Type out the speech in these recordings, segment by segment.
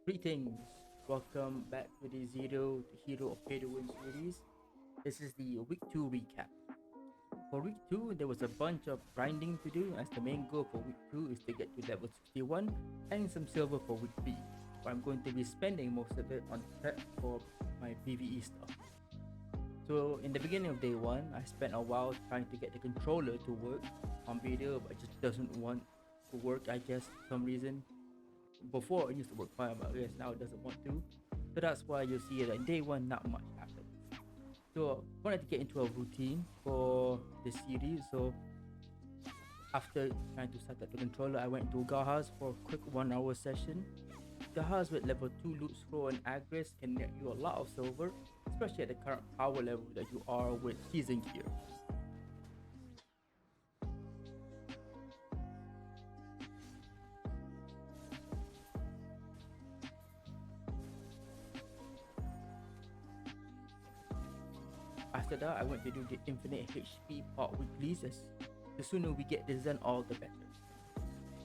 Greetings, welcome back to the Zero to Hero of Pay to Win series. This is the week 2 recap. For week 2, there was a bunch of grinding to do, as the main goal for week 2 is to get to level 61 and some silver for week 3, where I'm going to be spending most of it on prep for my PvE stuff. So, in the beginning of day 1, I spent a while trying to get the controller to work on video, but it just doesn't want to work, I guess, for some reason. Before it used to work fine, but I guess now it doesn't want to. So that's why you'll see that in day 1, not much happened. So I wanted to get into a routine for the series. So after trying to set up the controller, I went to Gahas for a quick 1 hour session. Gahas with level 2 loot scroll and agres can net you a lot of silver, especially at the current power level that you are with season gear. After that, I went to do the infinite HP pot weeklies, as the sooner we get this done, all the better.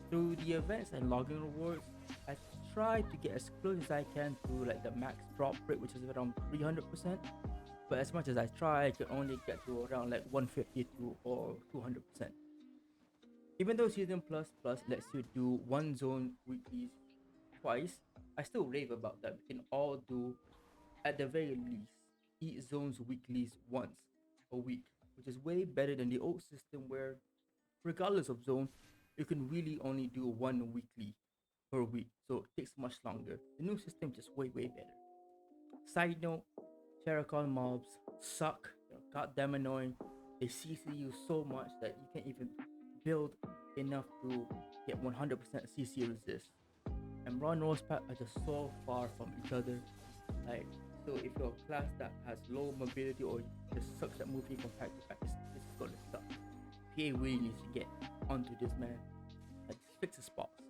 Through the events and login rewards, I try to get as close as I can to like the max drop rate, which is around 300%. But as much as I try, I can only get to around like 150 to or 200%. Even though Season Plus Plus lets you do one zone weekly twice, I still rave about that. We can all do, at the very least, each zones weeklies once a week, which is way better than the old system where, regardless of zone, you can really only do one weekly per week. So it takes much longer. The new system just way better. Side note, Terracon mobs suck. They're goddamn annoying. They CC you so much that you can't even build enough to get 100% CC resist. And run rose pack are just so far from each other. Like, so if you're a class that has low mobility or just sucks at moving from pack to pack, it's gonna suck. PA really needs to get onto this, man. Like, fix the spots.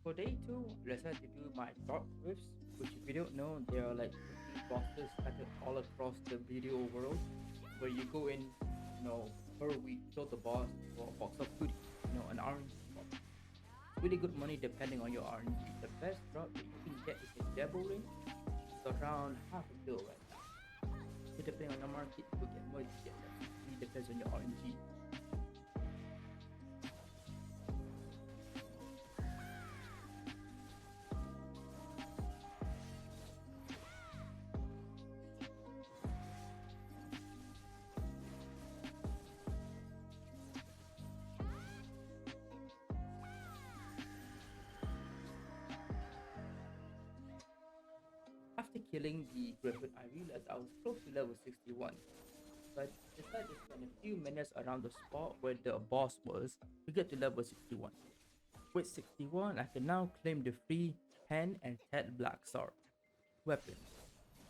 For day 2, I decided to do my dark rifts, which if you don't know, they are like the bosses scattered all across the video world, where you go in, per week, kill the boss for a box of goodies, an RNG box. It's really good money depending on your RNG. The best drop that you can get is a devil ring. It's around half a bill right now. So depending on the market, you will get more, you get less. It really depends on your RNG. After killing the griffin, I realized I was close to level 61. So I decided to spend a few minutes around the spot where the boss was to get to level 61. With 61, I can now claim the free Pen and Ted Black Sword weapons.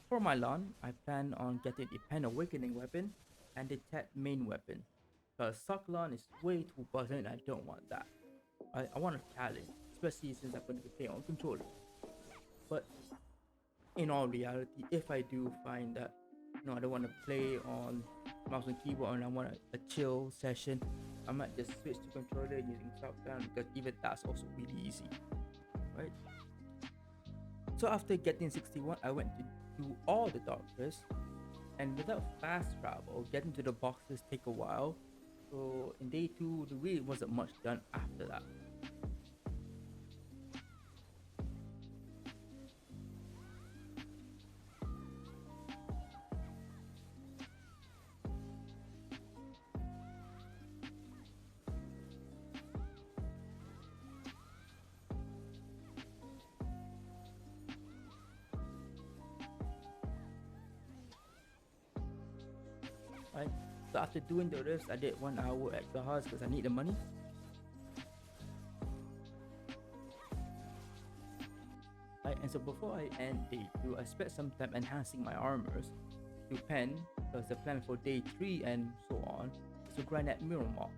For my lawn, I plan on getting the Pen Awakening weapon and the Ted main weapon. Cause Socklan is way too buzzing and I don't want that. I want a challenge, especially since I'm going to be playing on controller. But in all reality, if I do find that I don't want to play on mouse and keyboard and I want a chill session, I might just switch to controller using shotgun because even that's also really easy, right? So after getting 61, I went to do all the dark quests, and without fast travel, getting to the boxes take a while. So in day two, there really wasn't much done after that. Right? So after doing the rest, I did 1 hour at the house because I need the money. Right? And so before I end day two, I spent some time enhancing my armors to pen because the plan for day three and so on is to grind at mirror mob,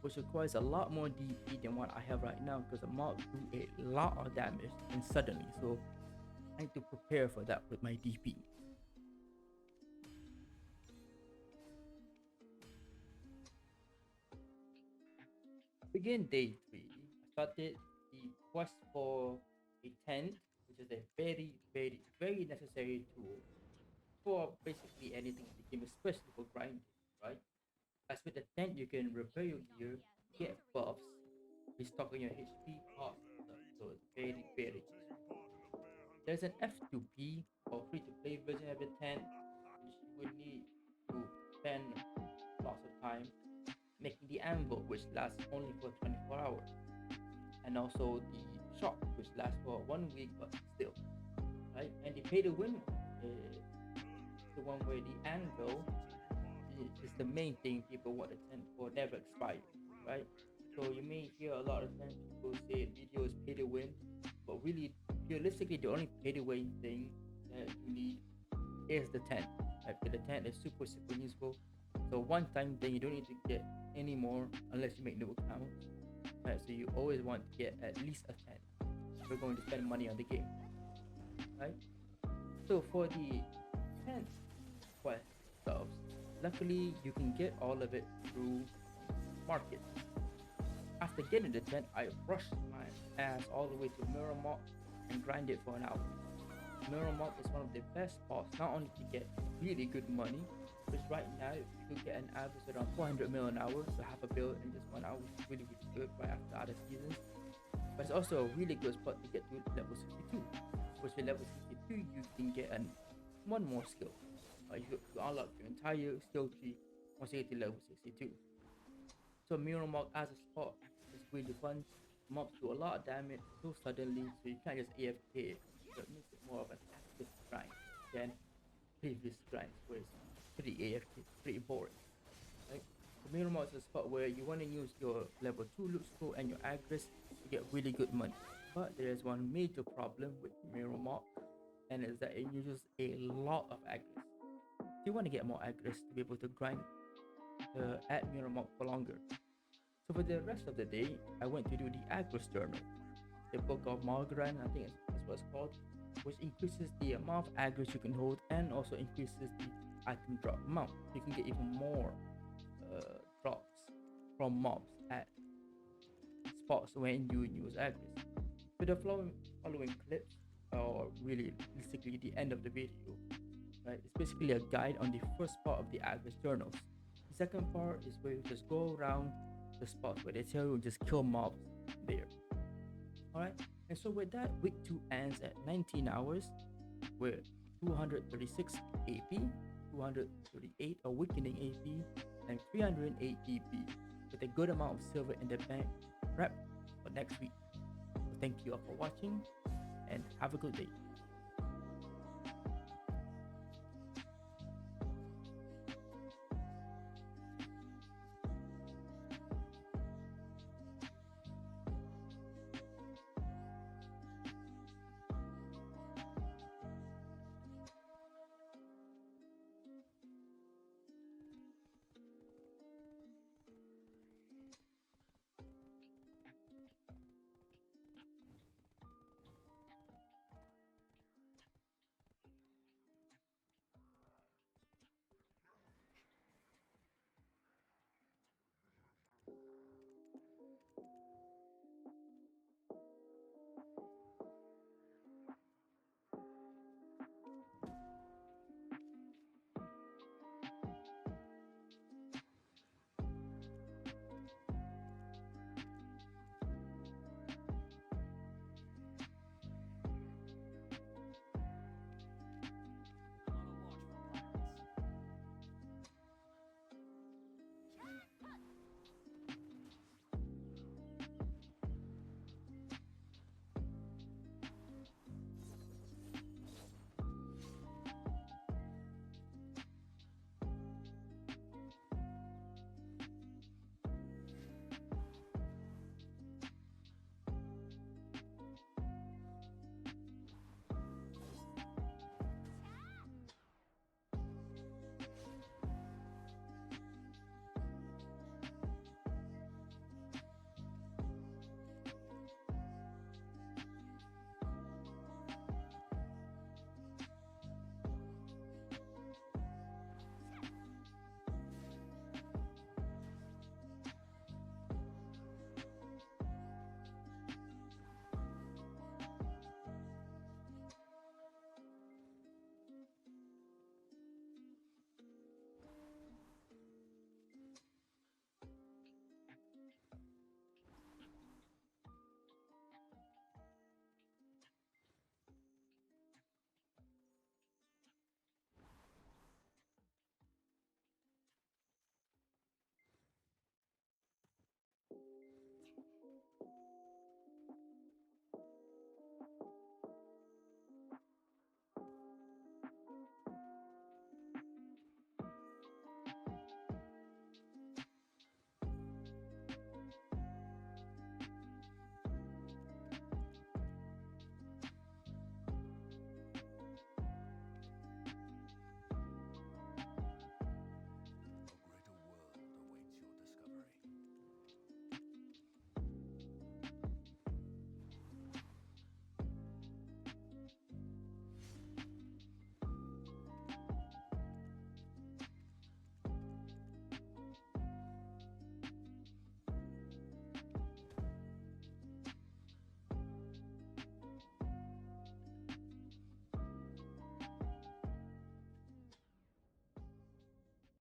which requires a lot more DP than what I have right now because the mob do a lot of damage and suddenly. So I need to prepare for that with my DP. Begin day three. I started the quest for a tent, which is a very, very, very necessary tool for basically anything in the game, especially for grinding, right? As with the tent, you can repair your gear, get buffs, restock on your HP, pot, stuff. So it's very, very useful. There's an F2P or free to play version of the tent, which you will need to spend lots of time making the anvil, which lasts only for 24 hours, and also the shop, which lasts for 1 week, but still, right? And the pay to win is the one where the anvil is the main thing people want to tend for, never expire, right? So you may hear a lot of times people say video is pay to win, but really, realistically, the only pay to win thing that you need is the tent. Right? Because the tent is super super useful. So one time thing, you don't need to get any more unless you make new accounts. Right? So you always want to get at least a tent if you're going to spend money on the game, right? So for the tent quest stuff, luckily you can get all of it through market. After getting the tent, I rushed my ass all the way to Miramont and grind it for an hour. Miramont is one of the best spots, not only to get really good money, which right now you could get an average around 400 mil an hour, so half a bill in just 1 hour, which is really really good right after other seasons. But it's also a really good spot to get to level 62, which with level 62 you can get one more skill. You unlock your entire skill tree once you get to level 62. So Mirror Mock as a spot is really fun. Mobs do a lot of damage so suddenly, so you can't just AFK it. So it makes it more of an active grind than previous grinds where it's pretty AFK, pretty boring. Right? So Mirror Mock is a spot where you want to use your level 2 loot scroll and your aggress to get really good money. But there is one major problem with Mirror Mock, and is that it uses a lot of aggress. So you want to get more aggress to be able to grind at Mirror Mock for longer. So for the rest of the day, I went to do the Agros Journal, the Book of Margaran, I think that's what it's called, which increases the amount of Agros you can hold and also increases the item drop amount. You can get even more drops from mobs at spots when you use Agros. So the following clips, or really basically the end of the video, right? It's basically a guide on the first part of the Agros Journals. The second part is where you just go around the spots where they tell you just kill mobs there. Alright, and so with that, week 2 ends at 19 hours with 236 AP, 238 awakening AP, and 308 DP with a good amount of silver in the bank prep for next week. So thank you all for watching and have a good day.